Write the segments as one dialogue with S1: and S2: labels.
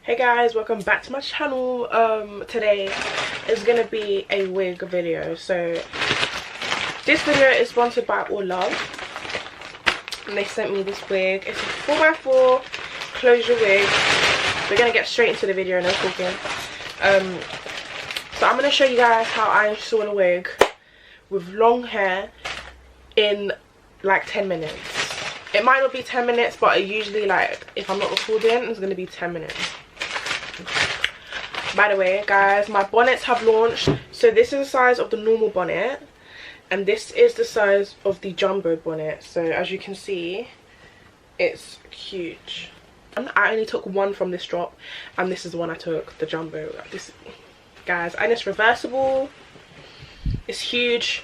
S1: Hey guys, welcome back to my channel. Today is gonna be a wig video. So this video is sponsored by Allove, and they sent me this wig. It's a 4x4 closure wig. We're gonna get straight into the video, no talking. So I'm gonna show you guys how I install a wig with long hair in like 10 minutes. It might not be 10 minutes, but usually, like, if I'm not recording, it's gonna be 10 minutes. By the way guys, my bonnets have launched. So this is the size of the normal bonnet, and this is the size of the jumbo bonnet. So as you can see, it's huge. I only took one from this drop, and this is the one I took, the jumbo. This, guys, and it's reversible, it's huge,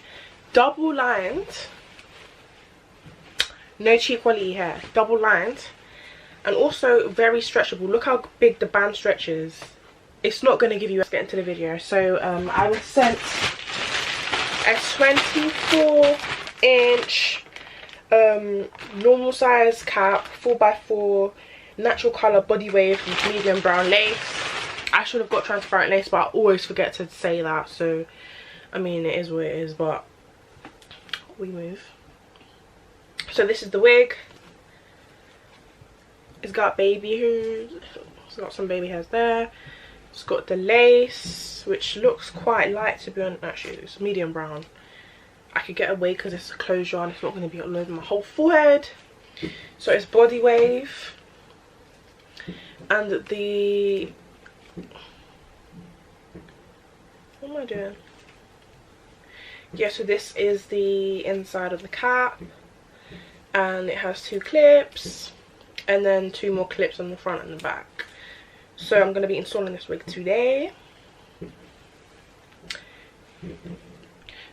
S1: double lined, no cheap quality hair, double lined, and also very stretchable. Look how big the band stretches. It's not going to give you. Let's get into the video. So I was sent a 24-inch normal size cap, 4x4 natural color body wave with medium brown lace. I should have got transparent lace, but I always forget to say that. So I mean, it is what it is, but we move. So this is the wig. It's got baby hairs. It's got some baby hairs there. It's got the lace, which looks quite light, to be honest. Actually, it's medium brown. I could get away because it's a closure and it's not going to be all over my whole forehead. So it's body wave. And the... what am I doing? Yeah, so this is the inside of the cap. And it has 2 clips. And then 2 more clips on the front and the back. So I'm going to be installing this wig today.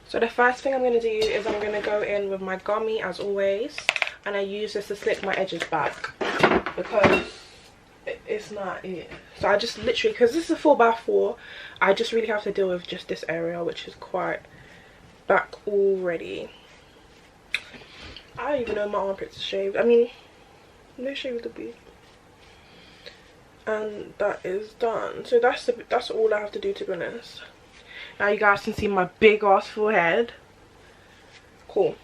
S1: So the first thing I'm going to do is I'm going to go in with my gummy as always, and I use this to slick my edges back because it's not it. So I just literally, because this is a 4x4, I just really have to deal with just this area, which is quite back already. I don't even know my armpits are shaved. I mean, no shave with the beard. And that is done. So that's all I have to do, to be honest. Now you guys can see my big ass forehead. Cool.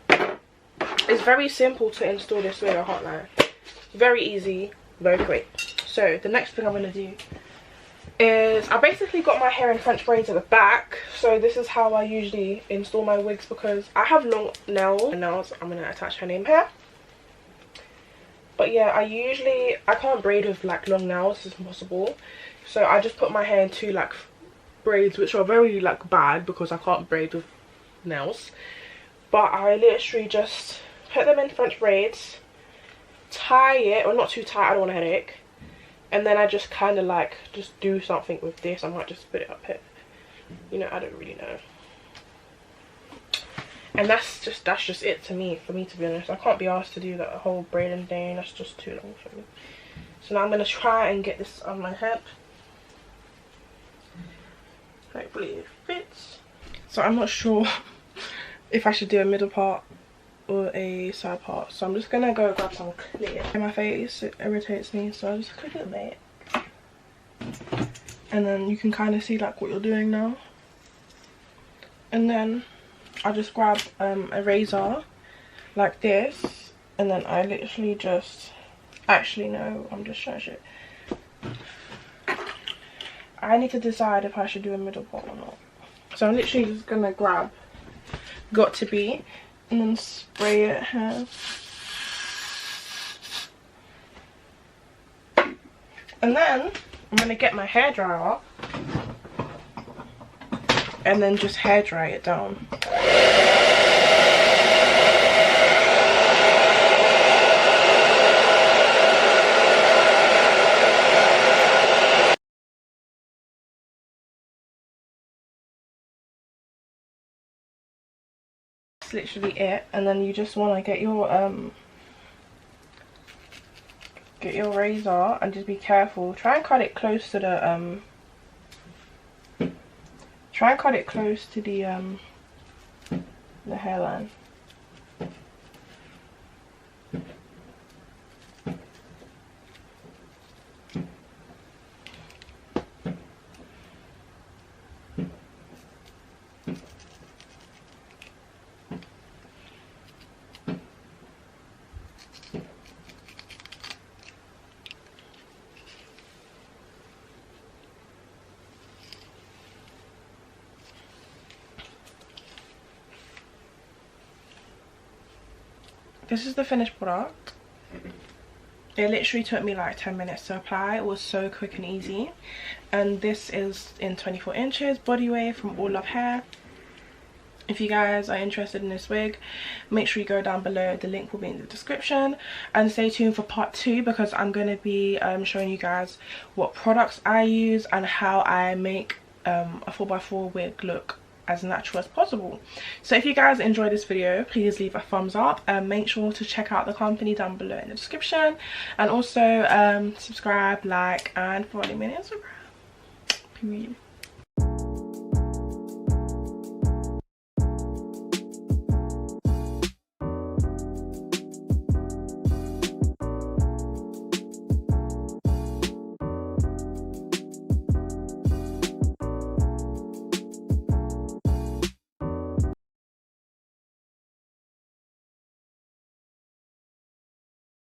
S1: It's very simple to install this wig, I can't lie. Very easy, very quick. So the next thing I'm going to do is, I basically got my hair in French braids at the back. So this is how I usually install my wigs, because I have long nails. I'm going to attach her name here. But yeah, I can't braid with like long nails as possible. So I just put my hair into like braids, which are very like bad because I can't braid with nails. But I literally just put them in French braids, tie it, or not too tight, I don't want a headache. And then I just kind of like just do something with this. I might just put it up here. You know, I don't really know. And that's just it for me, to be honest. I can't be asked to do that whole braiding thing. That's just too long for me. So now I'm going to try and get this on my hip. Hopefully it fits. So I'm not sure if I should do a middle part or a side part. So I'm just going to go grab some clear. In my face, it irritates me, so I'll just click it a bit. And then you can kind of see like what you're doing now. And then I just grab a razor like this, and then I literally just, actually no, I'm just trying to show. I need to decide if I should do a middle part or not. So I'm literally just gonna grab Got To Be and then spray it here. And then I'm gonna get my hairdryer and then just hair dry it down. That's literally it. And then you just want to get your razor and just be careful. Try and cut it close to the the hairline. this is the finished product. It literally took me like 10 minutes to apply. It was so quick and easy. And this is in 24 inches body weight from Allove hair. If you guys are interested in this wig, make sure you go down below. The link will be in the description. And stay tuned for part 2, because I'm going to be showing you guys what products I use and how I make a 4x4 wig look as natural as possible. So if you guys enjoyed this video, please leave a thumbs up and make sure to check out the company down below in the description. And also subscribe, like, and follow me on Instagram. Period.